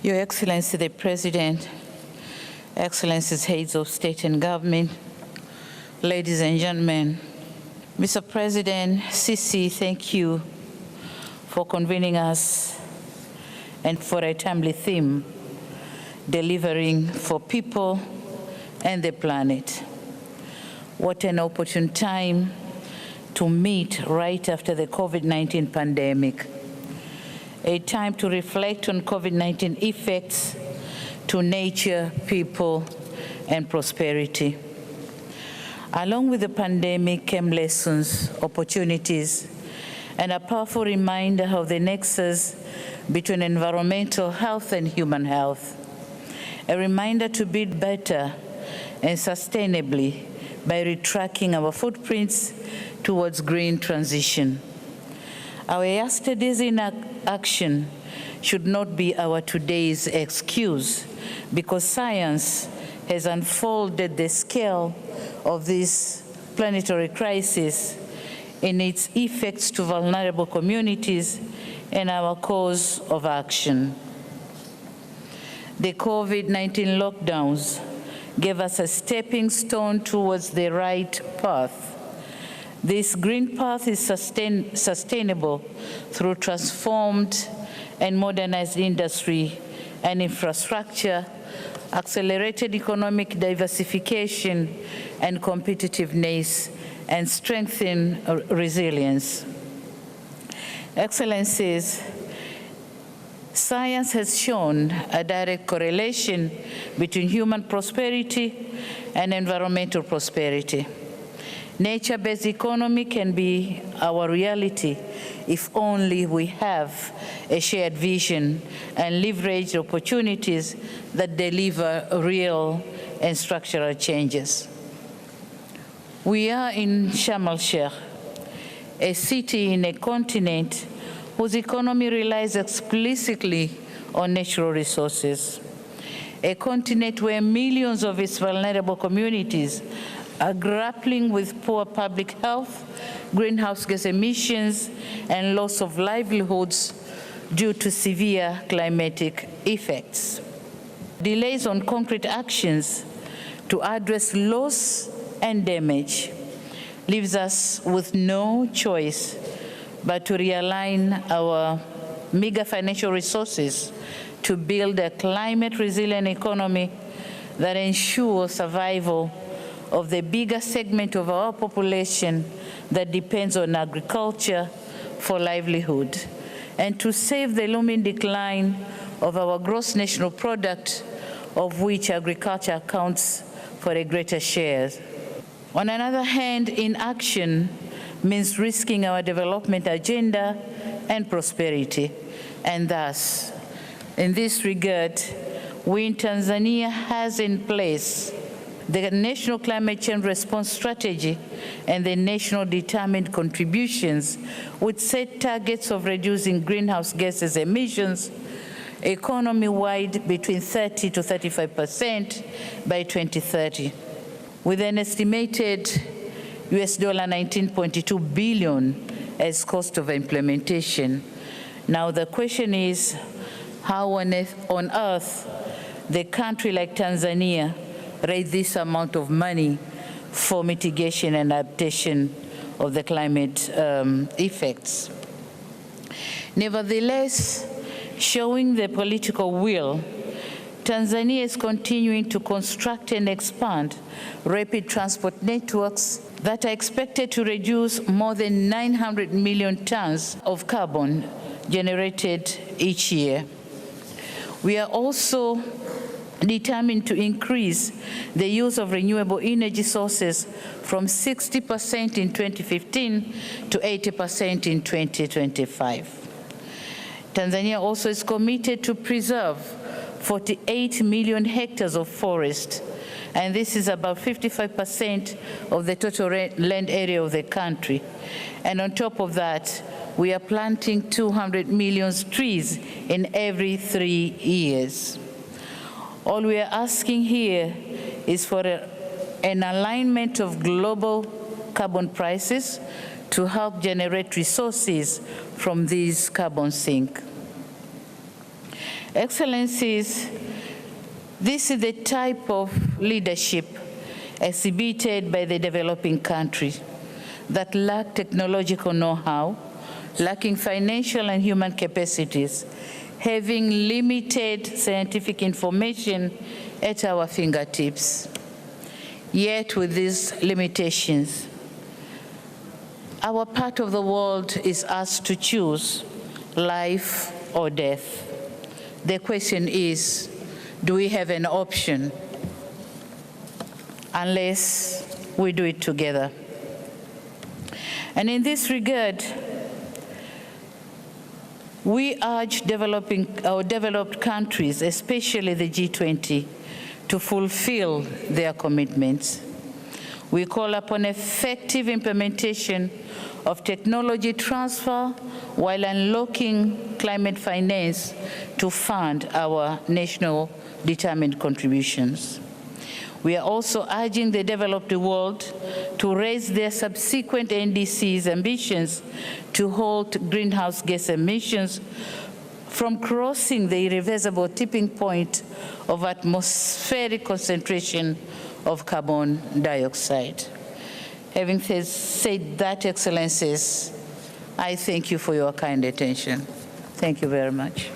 Your Excellency the President, Excellencies, heads of state and government, ladies and gentlemen, Mr. President, Sisi, thank you for convening us and for a timely theme, delivering for people and the planet. What an opportune time to meet right after the COVID-19 pandemic. A time to reflect on COVID-19 effects to nature, people, and prosperity. Along with the pandemic came lessons, opportunities, and a powerful reminder of the nexus between environmental health and human health. A reminder to build better and sustainably by retracking our footprints towards green transition. Our yesterday's inaction should not be our today's excuse, because science has unfolded the scale of this planetary crisis in its effects to vulnerable communities and our course of action. The COVID-19 lockdowns gave us a stepping stone towards the right path. This green path is sustainable through transformed and modernized industry and infrastructure, accelerated economic diversification and competitiveness, and strengthened resilience. Excellencies, science has shown a direct correlation between human prosperity and environmental prosperity. Nature-based economy can be our reality if only we have a shared vision and leverage opportunities that deliver real and structural changes. We are in Sharm el-Sheikh, a city in a continent whose economy relies explicitly on natural resources, a continent where millions of its vulnerable communities are grappling with poor public health, greenhouse gas emissions, and loss of livelihoods due to severe climatic effects. Delays on concrete actions to address loss and damage leaves us with no choice but to realign our meager financial resources to build a climate-resilient economy that ensures survival of the bigger segment of our population that depends on agriculture for livelihood, and to save the looming decline of our gross national product, of which agriculture accounts for a greater share. On another hand, inaction means risking our development agenda and prosperity, and thus, in this regard, we in Tanzania has in place the National Climate Change Response Strategy and the National Determined Contributions, which set targets of reducing greenhouse gases emissions economy-wide between 30 to 35% by 2030, with an estimated $19.2 billion as cost of implementation. Now the question is, how on earth the country like Tanzania raise this amount of money for mitigation and adaptation of the climate effects? Nevertheless, showing the political will, Tanzania is continuing to construct and expand rapid transport networks that are expected to reduce more than 900 million tons of carbon generated each year. We are also determined to increase the use of renewable energy sources from 60% in 2015 to 80% in 2025. Tanzania also is committed to preserve 48 million hectares of forest, and this is about 55% of the total land area of the country. And on top of that, we are planting 200 million trees in every 3 years. All we are asking here is for an alignment of global carbon prices to help generate resources from these carbon sinks. Excellencies, this is the type of leadership exhibited by the developing countries that lack technological know-how, lacking financial and human capacities, having limited scientific information at our fingertips. Yet with these limitations, our part of the world is asked to choose life or death. The question is, do we have an option? Unless we do it together. And in this regard, we urge developed countries, especially the G20, to fulfill their commitments. We call upon effective implementation of technology transfer while unlocking climate finance to fund our national determined contributions. We are also urging the developed world to raise their subsequent NDC's ambitions to halt greenhouse gas emissions from crossing the irreversible tipping point of atmospheric concentration of carbon dioxide. Having said that, Excellencies, I thank you for your kind attention. Thank you very much.